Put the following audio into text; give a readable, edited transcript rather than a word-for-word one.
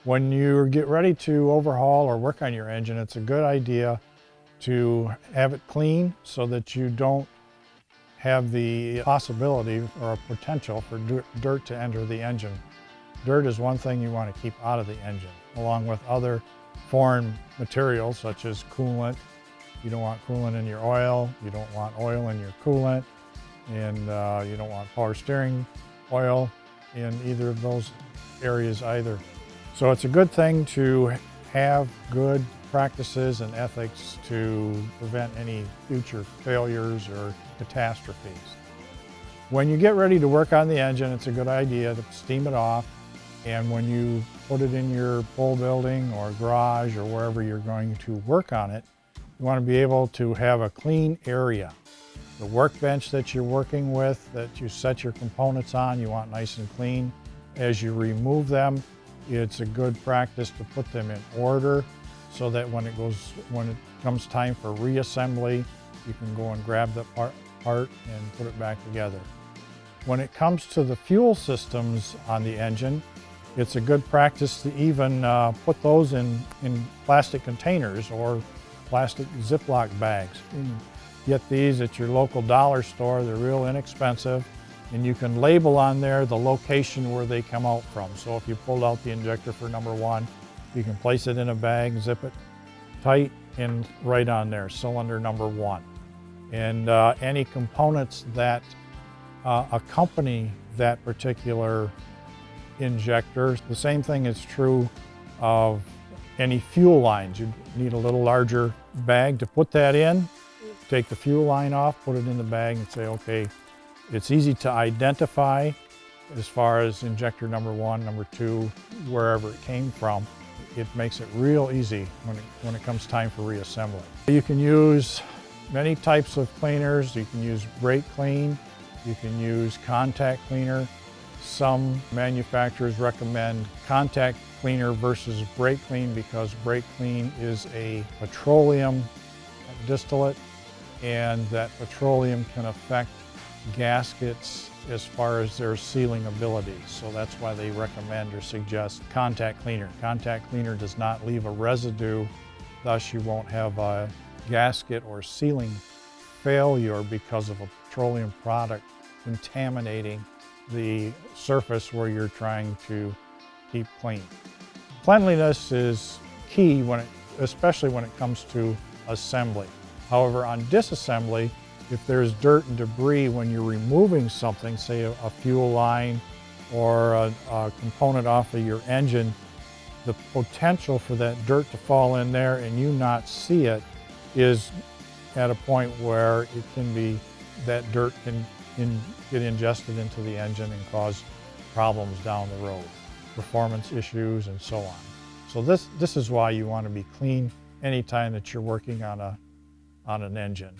When you get ready to overhaul or work on your engine, it's a good idea to have it clean so that you don't have the possibility or a potential for dirt to enter the engine. Dirt is one thing you want to keep out of the engine, along with other foreign materials such as coolant. You don't want coolant in your oil, you don't want oil in your coolant, and you don't want power steering oil in either of those areas either. So it's a good thing to have good practices and ethics to prevent any future failures or catastrophes. When you get ready to work on the engine, it's a good idea to steam it off. And when you put it in your pole building or garage or wherever you're going to work on it, you want to be able to have a clean area. The workbench that you're working with, that you set your components on, you want nice and clean. As you remove them, it's a good practice to put them in order so that when it comes time for reassembly, you can go and grab the part and put it back together. When it comes to the fuel systems on the engine, it's a good practice to even put those in plastic containers or plastic ziplock bags. You can get these at your local dollar store. They're real inexpensive, and you can label on there the location where they come out from. So if you pulled out the injector for number 1, you can place it in a bag, zip it tight, and right on there, cylinder number 1. And any components that accompany that particular injector. The same thing is true of any fuel lines. You need a little larger bag to put that in. Take the fuel line off, put it in the bag, and say, okay, it's easy to identify as far as injector number 1, number 2, wherever it came from. It makes it real easy when it comes time for reassembly. You can use many types of cleaners. You can use brake clean, you can use contact cleaner. Some manufacturers recommend contact cleaner versus brake clean because brake clean is a petroleum distillate, and that petroleum can affect gaskets as far as their sealing abilities. So that's why they recommend or suggest contact cleaner. Contact cleaner does not leave a residue, thus you won't have a gasket or sealing failure because of a petroleum product contaminating the surface where you're trying to keep clean. Cleanliness is key especially when it comes to assembly. However, on disassembly, if there's dirt and debris when you're removing something, say a fuel line or a component off of your engine, the potential for that dirt to fall in there and you not see it is at a point where that dirt can get ingested into the engine and cause problems down the road, performance issues and so on. So this is why you want to be clean anytime that you're working on an engine.